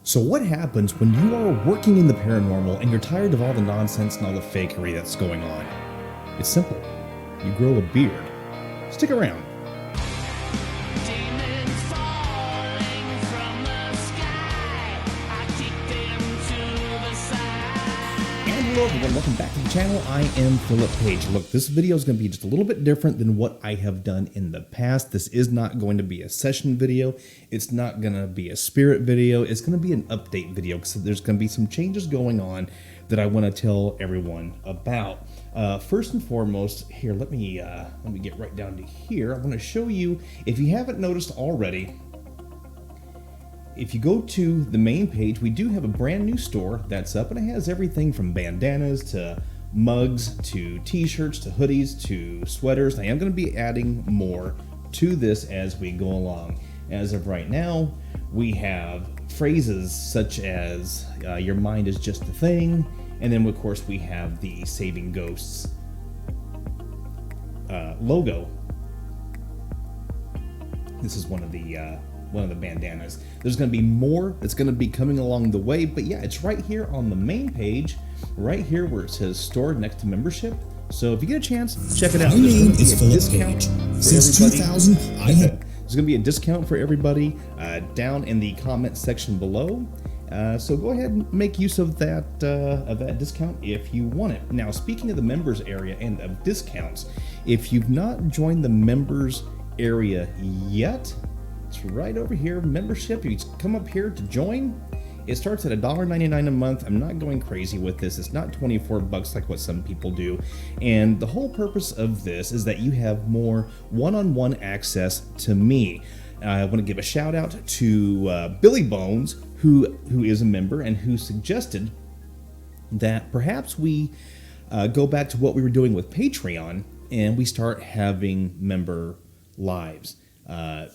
So what happens when you are working in the paranormal and you're tired of all the nonsense and all the fakery that's going on? It's simple. You grow a beard. Stick around. Demons falling from the sky. I kick them to the side. And hello everyone, welcome back to the channel. I am Philip Page. Look, this video is going to be just a little bit different than what I have done in the past. This is not going to be a session video. It's not going to be a spirit video. It's going to be an update video because there's going to be some changes going on that I want to tell everyone about. First and foremost, here, let me get right down to here. I want to show you, if you haven't noticed already, if you go to the main page, we do have a brand new store that's up, and it has everything from bandanas to mugs to t-shirts to hoodies to sweaters. I am going to be adding more to this as we go along. As of right now, we have phrases such as your mind is just a thing, and then of course we have the Saving Ghosts logo. This is one of the bandanas. There's going to be more that's going to be coming along the way, but yeah, it's right here on the main page, right here where it says store next to membership. So if you get a chance, check it out. My name is Philip Page. Since 2000, I have... There's going to be a discount for everybody down in the comment section below. So go ahead and make use of that discount if you want it. Now, speaking of the members area and of discounts, if you've not joined the members area yet, it's right over here, membership. You come up here to join. It starts at $1.99 a month. I'm not going crazy with this. It's not 24 bucks like what some people do. And the whole purpose of this is that you have more one-on-one access to me. I want to give a shout out to Billy Bones, who is a member and who suggested that perhaps we go back to what we were doing with Patreon and we start having member lives.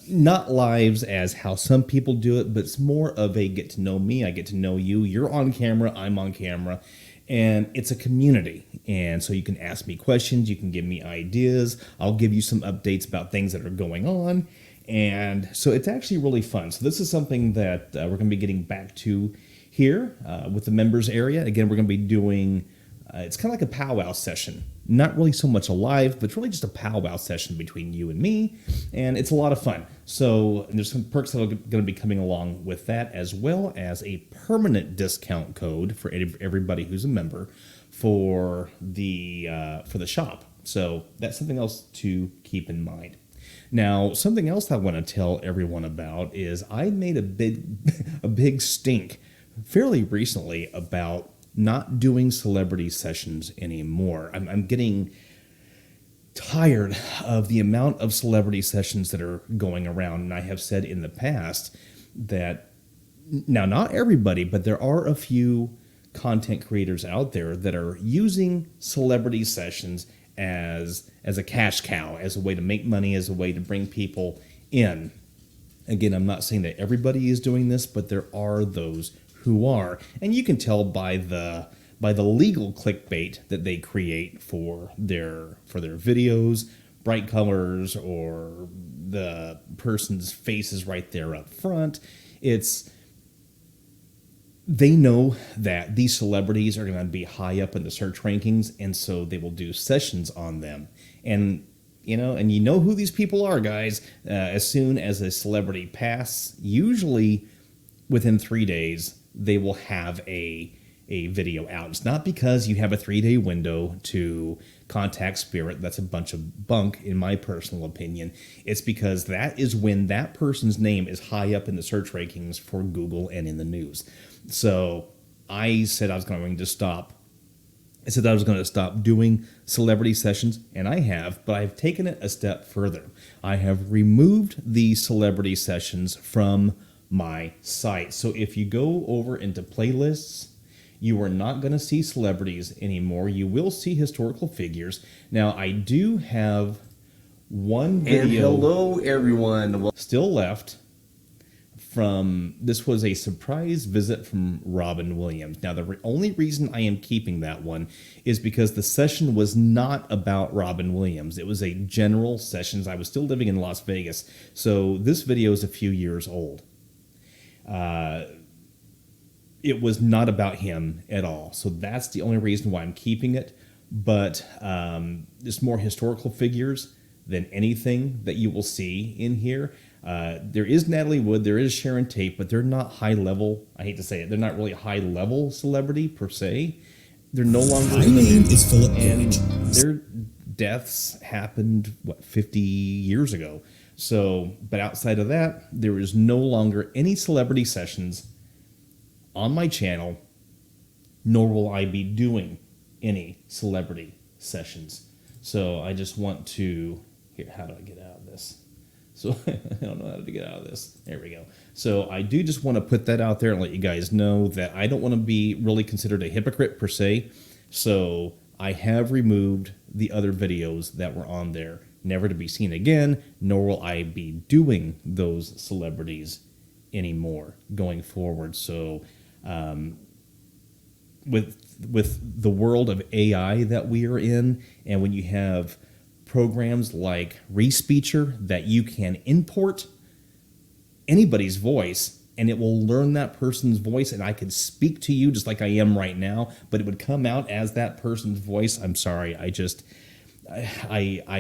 Not lives as how some people do it, but it's more of a get to know me, I get to know you, you're on camera, I'm on camera, and it's a community. And so you can ask me questions, you can give me ideas, I'll give you some updates about things that are going on, and so it's actually really fun. So this is something that we're going to be getting back to here with the members area. Again, we're going to be doing, it's kind of like a powwow session. Not really so much a live, but it's really just a powwow session between you and me, and it's a lot of fun. So there's some perks that are going to be coming along with that, as well as a permanent discount code for everybody who's a member for the shop. So that's something else to keep in mind. Now, something else I want to tell everyone about is I made a big stink fairly recently about not doing celebrity sessions anymore. I'm getting tired of the amount of celebrity sessions that are going around. And I have said in the past that, now not everybody, but there are a few content creators out there that are using celebrity sessions as a cash cow, as a way to make money, as a way to bring people in. Again, I'm not saying that everybody is doing this, but there are those who are, and you can tell by the legal clickbait that they create for their videos, bright colors, or the person's face is right there up front. They know that these celebrities are going to be high up in the search rankings, and so they will do sessions on them. And you know who these people are, guys. As soon as a celebrity passes, usually within 3 days, they will have a video out. It's not because you have a 3-day window to contact spirit. That's a bunch of bunk, in my personal opinion. It's because that is when that person's name is high up in the search rankings for Google and in the news. So I said I was going to stop. I said I was going to stop doing celebrity sessions, and I have, but I've taken it a step further. I have removed the celebrity sessions from my site. So if you go over into playlists, you are not going to see celebrities anymore. You will see historical figures. Now, I do have one video. And hello, everyone. Still left from, this was a surprise visit from Robin Williams. Now, the only reason I am keeping that one is because the session was not about Robin Williams. It was a general session. I was still living in Las Vegas. So this video is a few years old. it was not about him at all. So that's the only reason why I'm keeping it. But just more historical figures than anything that you will see in here. There is Natalie Wood, there is Sharon Tate, but they're not high level. I hate to say it, they're not really high level celebrity per se. They're no longer My in the name news, is Philip and Gage. their deaths happened 50 years ago. So, but outside of that, there is no longer any celebrity sessions on my channel, nor will I be doing any celebrity sessions. So I just want to, here, how do I get out of this? So I don't know how to get out of this. There we go. So I do just want to put that out there and let you guys know that I don't want to be really considered a hypocrite per se. So I have removed the other videos that were on there, never to be seen again, nor will I be doing those celebrities anymore going forward. So with the world of AI that we are in, and when you have programs like Respeecher that you can import anybody's voice and it will learn that person's voice, and I could speak to you just like I am right now, but it would come out as that person's voice. I'm sorry, I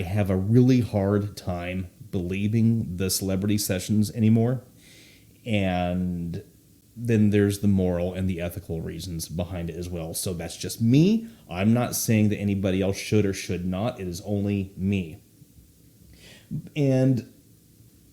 have a really hard time believing the celebrity sessions anymore. And then there's the moral and the ethical reasons behind it as well. So that's just me. I'm not saying that anybody else should or should not. It is only me. And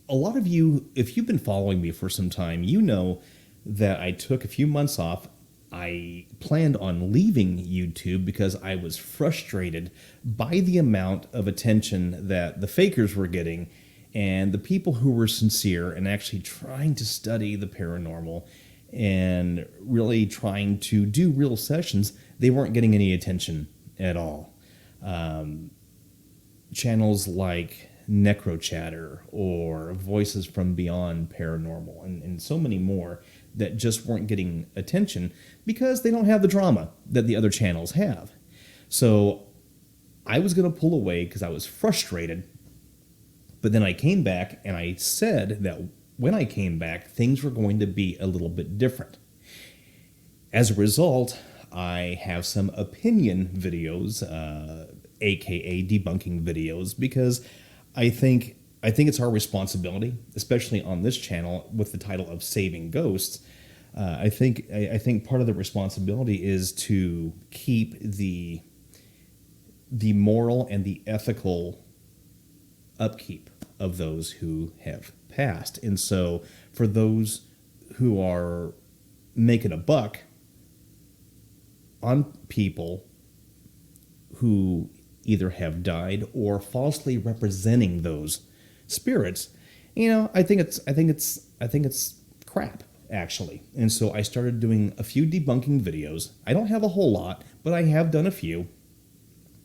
a lot of you, if you've been following me for some time, you know that I took a few months off. I planned on leaving YouTube because I was frustrated by the amount of attention that the fakers were getting, and the people who were sincere and actually trying to study the paranormal and really trying to do real sessions, they weren't getting any attention at all. Channels like Necrochatter or Voices from Beyond Paranormal and so many more that just weren't getting attention because they don't have the drama that the other channels have. So I was going to pull away because I was frustrated. But then I came back and I said that when I came back, things were going to be a little bit different. As a result, I have some opinion videos, aka debunking videos, because I think it's our responsibility, especially on this channel with the title of Saving Ghosts. I think part of the responsibility is to keep the moral and the ethical upkeep of those who have passed. And so for those who are making a buck on people who either have died or falsely representing those spirits, you know, I think it's crap, actually. And so I started doing a few debunking videos. I don't have a whole lot, but I have done a few,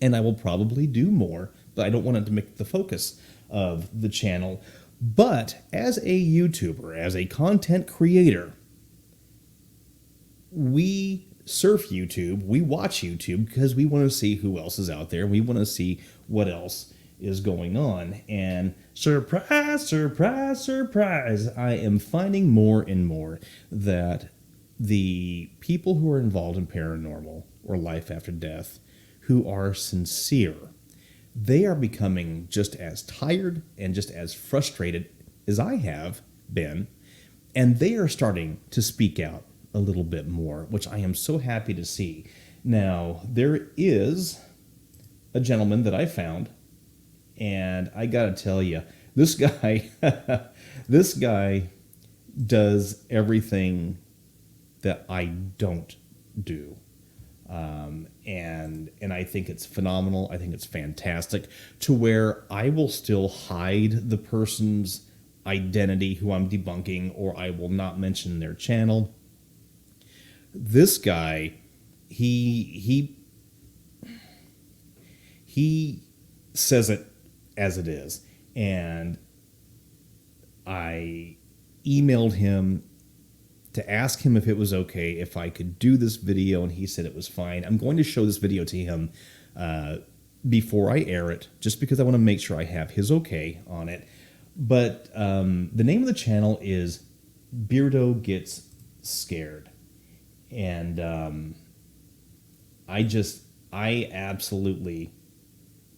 and I will probably do more, but I don't want it to make the focus of the channel. But as a YouTuber, as a content creator, we surf YouTube, we watch YouTube because we want to see who else is out there. We want to see what else is going on. And surprise, surprise, surprise, I am finding more and more that the people who are involved in paranormal or life after death who are sincere, they are becoming just as tired and just as frustrated as I have been, and they are starting to speak out a little bit more, which I am so happy to see. Now, there is a gentleman that I found, and I gotta tell you, this guy, this guy does everything that I don't do. And I think it's phenomenal. I think it's fantastic, to where I will still hide the person's identity who I'm debunking, or I will not mention their channel. This guy, he says it as it is. And I emailed him to ask him if it was okay if I could do this video, and he said it was fine. I'm going to show this video to him before I air it, just because I want to make sure I have his okay on it. But the name of the channel is BEARDO Gets Scared. And I absolutely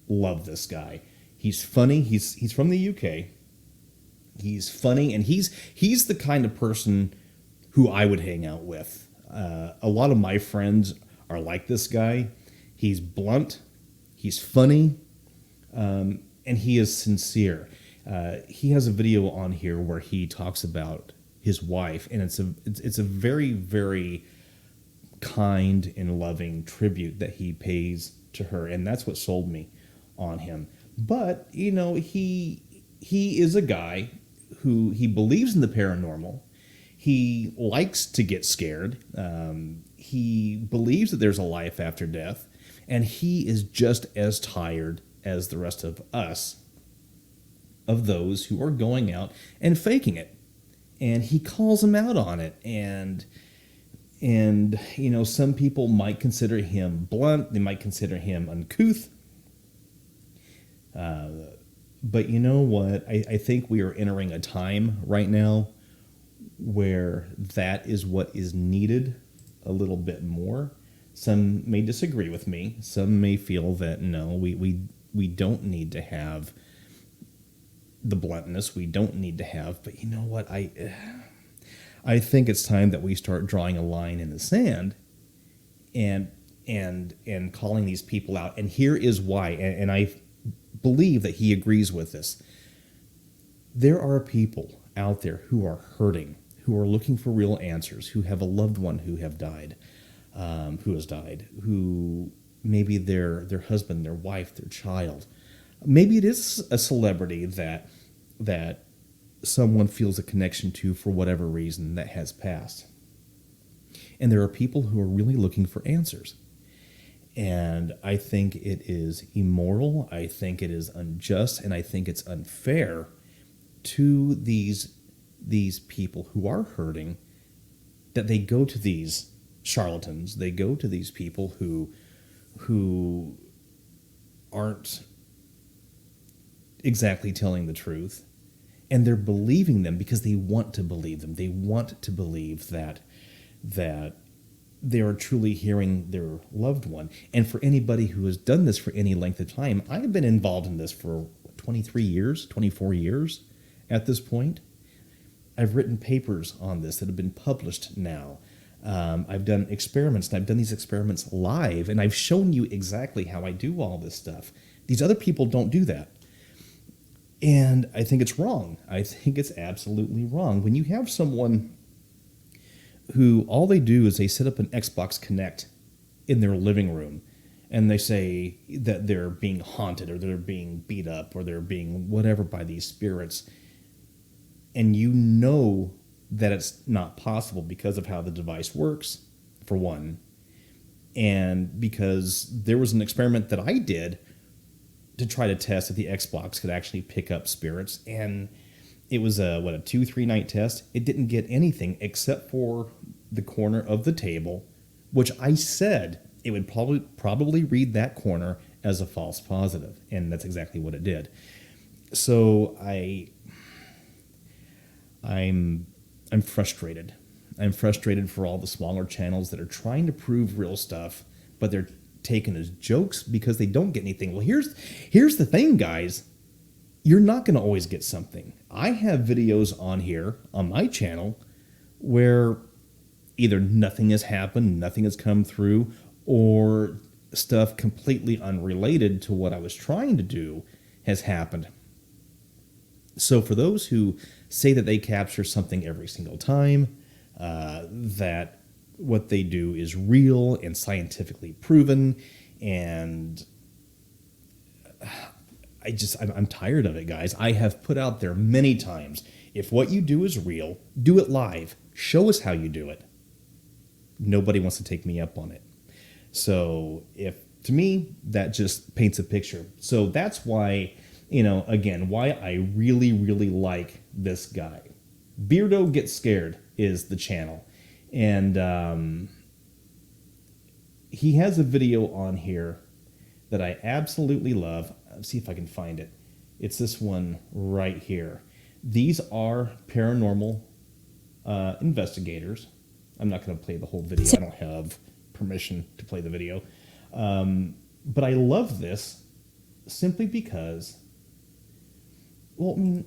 love this guy. He's funny. He's from the UK. He's funny, and he's the kind of person who I would hang out with. A lot of my friends are like this guy. He's blunt, he's funny, and he is sincere. He has a video on here where he talks about his wife, and it's a very, very kind and loving tribute that he pays to her, and that's what sold me on him. But he is a guy who he believes in the paranormal. He likes to get scared. He believes that there's a life after death, and he is just as tired as the rest of us, of those who are going out and faking it. And he calls them out on it. And some people might consider him blunt. They might consider him uncouth. But you know what? I think we are entering a time right now where that is what is needed a little bit more. Some may disagree with me. Some may feel that no, we don't need to have the bluntness. We don't need to have. But you know what? I think it's time that we start drawing a line in the sand and calling these people out. And here is why. And I believe that he agrees with this. There are people out there who are hurting, who are looking for real answers, who have a loved one who has died, who maybe their husband, their wife, their child. Maybe it is a celebrity that someone feels a connection to for whatever reason that has passed. And there are people who are really looking for answers. And I think it is immoral, I think it is unjust, and I think it's unfair to these people who are hurting that they go to these charlatans, they go to these people who aren't exactly telling the truth, and they're believing them because they want to believe them. They want to believe that they are truly hearing their loved one. And for anybody who has done this for any length of time, I have been involved in this for 23 years, 24 years at this point. I've written papers on this that have been published now. I've done experiments, and I've done these experiments live, and I've shown you exactly how I do all this stuff. These other people don't do that. And I think it's wrong. I think it's absolutely wrong. When you have someone who all they do is they set up an Xbox Connect in their living room, and they say that they're being haunted, or they're being beat up, or they're being whatever by these spirits, and you know that it's not possible because of how the device works, for one, and because there was an experiment that I did to try to test if the Xbox could actually pick up spirits, and it was a 2-3 night test. It didn't get anything except for the corner of the table, which I said it would probably read that corner as a false positive, and that's exactly what it did. So I'm frustrated. I'm frustrated for all the smaller channels that are trying to prove real stuff, but they're taken as jokes because they don't get anything. Well, here's the thing, guys. You're not going to always get something. I have videos on here on my channel where either nothing has happened, nothing has come through, or stuff completely unrelated to what I was trying to do has happened. So for those who say that they capture something every single time, that what they do is real and scientifically proven, and I'm tired of it, guys. I have put out there many times, if what you do is real, do it live. Show us how you do it. Nobody wants to take me up on it. So to me, that just paints a picture. So that's why, again, why I really, really like this guy. Beardo Gets Scared is the channel. And he has a video on here that I absolutely love. Let's see if I can find it. It's this one right here. These are paranormal investigators. I'm not going to play the whole video. I don't have permission to play the video. But I love this simply because, well, I mean,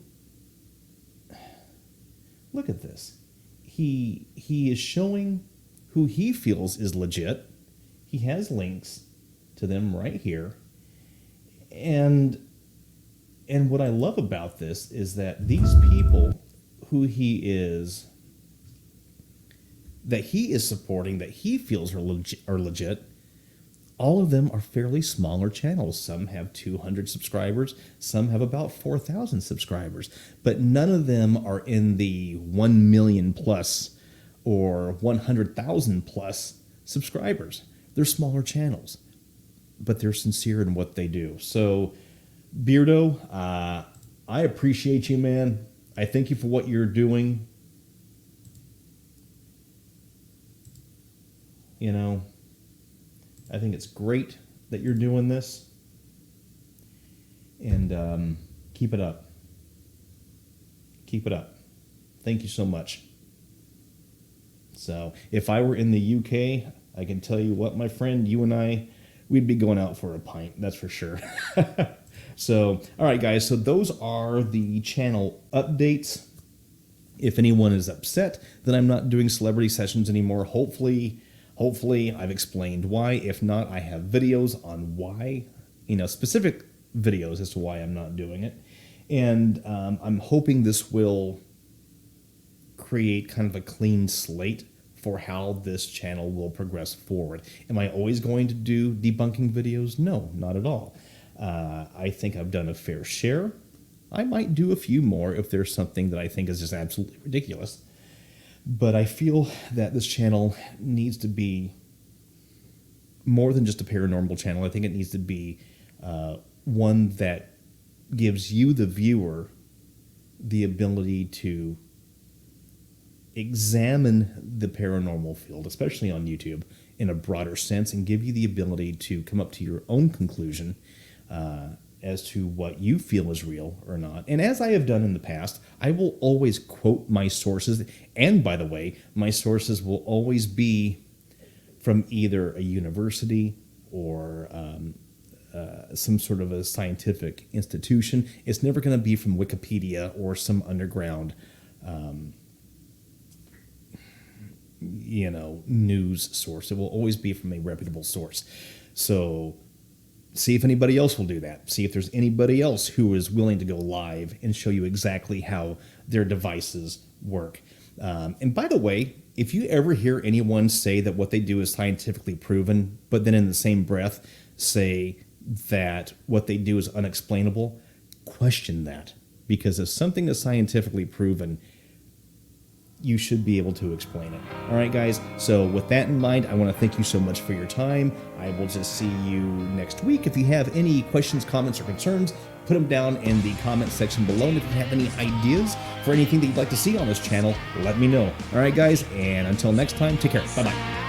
look at this. He is showing who he feels is legit. He has links to them right here. And what I love about this is that these people who he is supporting, that he feels are legit, all of them are fairly smaller channels. Some have 200 subscribers, some have about 4,000 subscribers, but none of them are in the 1 million plus or 100,000 plus subscribers. They're smaller channels, but they're sincere in what they do. So, Beardo, I appreciate you, man. I thank you for what you're doing. You know, I think it's great that you're doing this. And keep it up. Keep it up. Thank you so much. So, if I were in the UK, I can tell you what, my friend, you and I, we'd be going out for a pint, that's for sure. So, all right, guys, so those are the channel updates. If anyone is upset that I'm not doing celebrity sessions anymore, hopefully I've explained why. If not, I have videos on why, specific videos as to why I'm not doing it. And I'm hoping this will create kind of a clean slate for how this channel will progress forward. Am I always going to do debunking videos? No, not at all. I think I've done a fair share. I might do a few more if there's something that I think is just absolutely ridiculous. But I feel that this channel needs to be more than just a paranormal channel. I think it needs to be one that gives you, the viewer, the ability to examine the paranormal field, especially on YouTube, in a broader sense, and give you the ability to come up to your own conclusion as to what you feel is real or not. And as I have done in the past, I will always quote my sources. And by the way, my sources will always be from either a university or some sort of a scientific institution. It's never going to be from Wikipedia or some underground news source. It will always be from a reputable source. So see if anybody else will do that. See if there's anybody else who is willing to go live and show you exactly how their devices work. And by the way, if you ever hear anyone say that what they do is scientifically proven, but then in the same breath say that what they do is unexplainable, question that. Because if something is scientifically proven, you should be able to explain it. All right, guys. So with that in mind, I want to thank you so much for your time. I will just see you next week. If you have any questions, comments, or concerns, put them down in the comment section below. And if you have any ideas for anything that you'd like to see on this channel, let me know. All right, guys. And until next time, take care. Bye-bye.